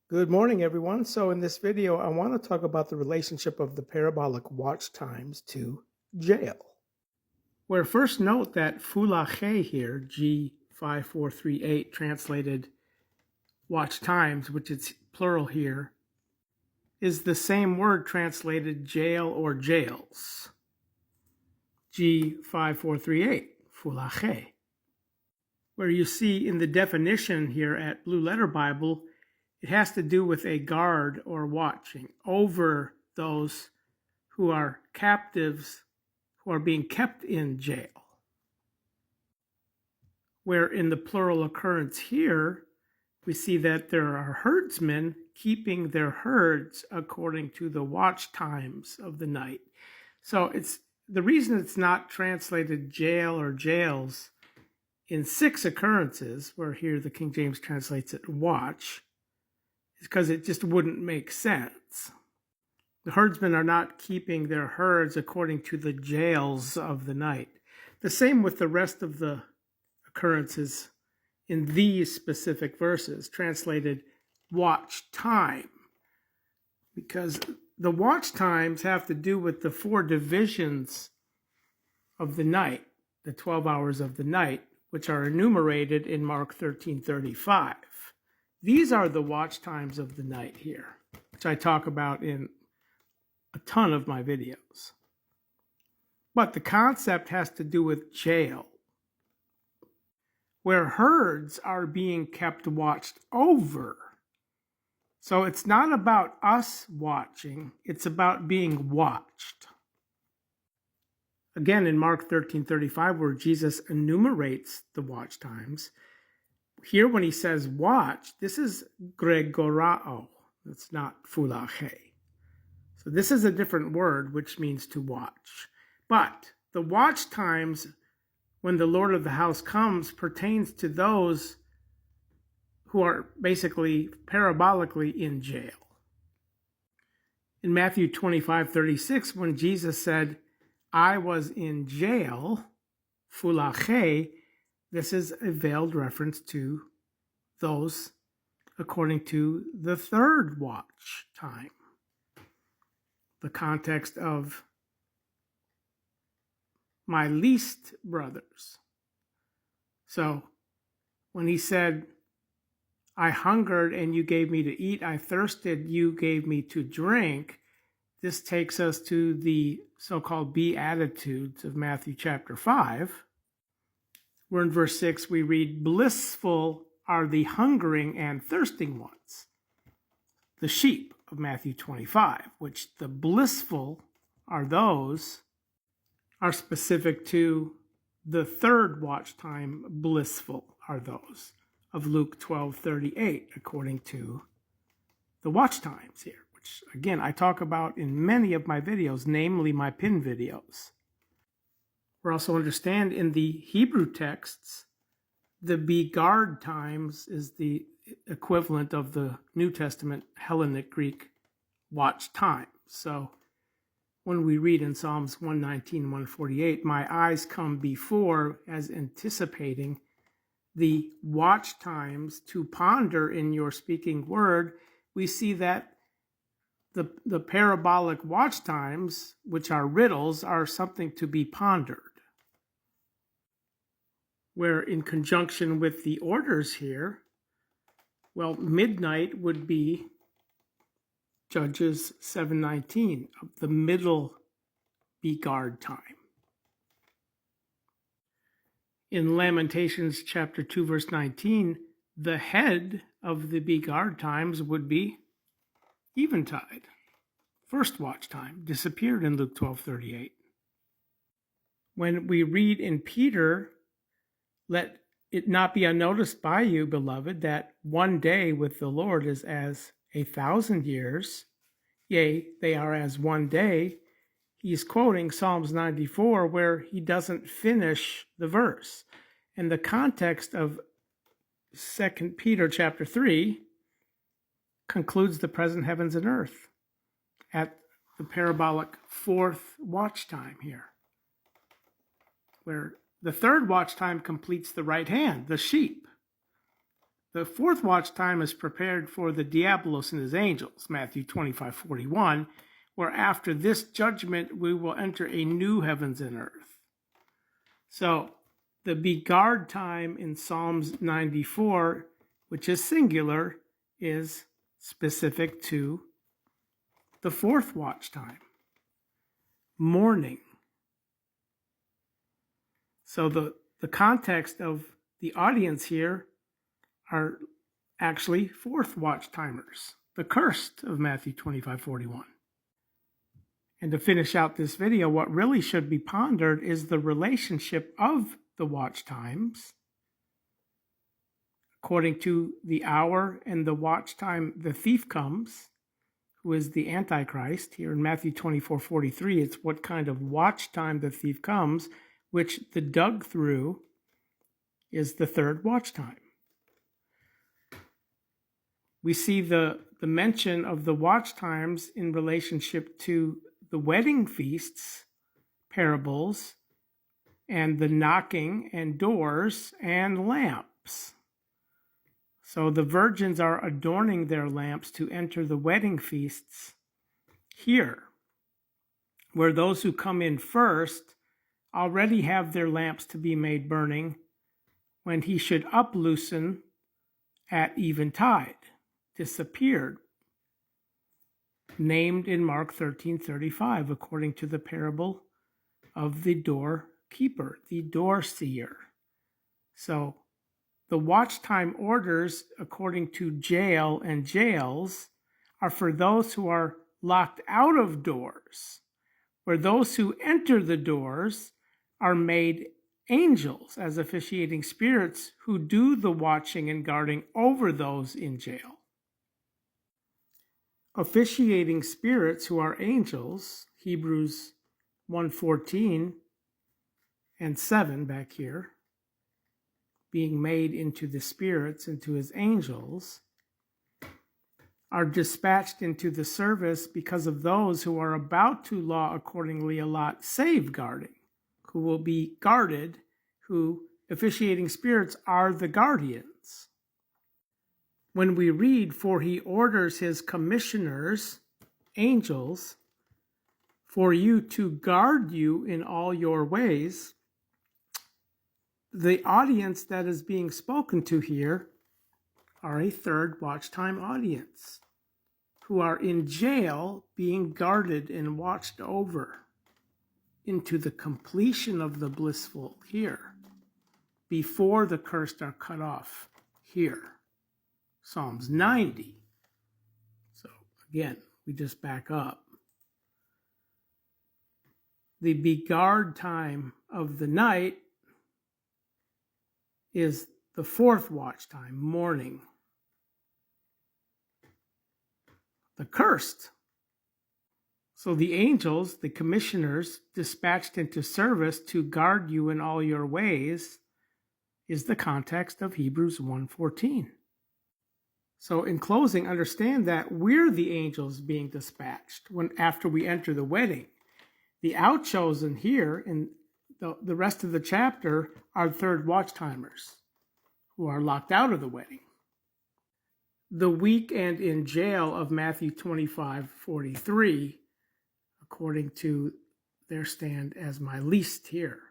Good morning, everyone. So in this video, I want to talk about the relationship of the parabolic watch times to jail. Where first note that fulache here, G5438, translated watch times, which is plural here, is the same word translated jail or jails. G5438, fulache. Where you see in the definition here at Blue Letter Bible, it has to do with a guard or watching over those who are captives, who are being kept in jail. Where in the plural occurrence here, we see that there are herdsmen keeping their herds according to the watch times of the night. So it's the reason it's not translated jail or jails in 6 occurrences, where here the King James translates it watch, is because it just wouldn't make sense. The herdsmen are not keeping their herds according to the jails of the night. The same with the rest of the occurrences in these specific verses, translated watch time, because the watch times have to do with the 4 divisions of the night, the 12 hours of the night, which are enumerated in Mark 13:35. These are the watch times of the night here, which I talk about in a ton of my videos. But the concept has to do with jail, where herds are being kept watched over. So it's not about us watching, it's about being watched. Again, in Mark 13:35, where Jesus enumerates the watch times, here when he says watch, this is gregorao. It's not fulache. So this is a different word, which means to watch. But the watch times, when the Lord of the house comes, pertains to those who are basically parabolically in jail. In Matthew 25:36, when Jesus said, I was in jail, fulache, this is a veiled reference to those according to the 3rd watch time. The context of my least brothers. So when he said, I hungered and you gave me to eat, I thirsted, you gave me to drink, this takes us to the so-called Beatitudes of Matthew chapter 5, where in verse 6 we read, blissful are the hungering and thirsting ones, the sheep of Matthew 25, which the blissful are those are specific to the 3rd watch time. Blissful are those of Luke 12:38, according to the watch times here, which again I talk about in many of my videos, namely my pin videos. We also understand in the Hebrew texts, the begard times is the equivalent of the New Testament Hellenic Greek watch time. So when we read in Psalms 119, 148, my eyes come before, as anticipating the watch times to ponder in your speaking word, we see that the parabolic watch times, which are riddles, are something to be pondered. Where in conjunction with the orders here, well, midnight would be Judges 7:19, of the middle begard time. In Lamentations chapter 2, verse 19, the head of the begard times would be eventide. 1st watch time disappeared in Luke 12:38. When we read in Peter, let it not be unnoticed by you, beloved, that one day with the Lord is as 1,000 years, yea, they are as one day. He's quoting Psalms 94, where he doesn't finish the verse. And the context of 2 Peter chapter 3 concludes the present heavens and earth at the parabolic 4th watch time here, where the 3rd watch time completes the right hand, the sheep. The fourth watch time is prepared for the diabolos and his angels, Matthew 25:41, where after this judgment we will enter a new heavens and earth. So the beguard time in Psalms 94, which is singular, is specific to the fourth watch time, morning. So the context of the audience here are actually fourth watch timers, the cursed of Matthew 25:41. And to finish out this video, what really should be pondered is the relationship of the watch times according to the hour and the watch time the thief comes, who is the Antichrist. Here in Matthew 24:43, it's what kind of watch time the thief comes, which the dug through is the third watch time. We see the mention of the watch times in relationship to the wedding feasts, parables, and the knocking and doors and lamps. So the virgins are adorning their lamps to enter the wedding feasts here, where those who come in first already have their lamps to be made burning when he should uploosen at eventide, disappeared, named in Mark 13:35, according to the parable of the doorkeeper, the doorseer. So the watch time orders, according to jail and jails, are for those who are locked out of doors, where those who enter the doors are made angels as officiating spirits who do the watching and guarding over those in jail. Officiating spirits who are angels, Hebrews 1:14 and 7 back here, being made into the spirits, into his angels, are dispatched into the service because of those who are about to law accordingly allot safeguarding, who will be guarded, who officiating spirits are the guardians. When we read, for he orders his commissioners, angels, for you to guard you in all your ways, the audience that is being spoken to here are a third watch time audience who are in jail being guarded and watched over into the completion of the blissful here before the cursed are cut off here. Psalms 90. So again, we just back up. The beguard time of the night is the fourth watch time, morning. The cursed. So the angels, the commissioners, dispatched into service to guard you in all your ways, is the context of Hebrews 1:14. So in closing, understand that we're the angels being dispatched after we enter the wedding. The outchosen here in the rest of the chapter are third watch timers who are locked out of the wedding. The weak and in jail of Matthew 25:43, according to their stand as my least here.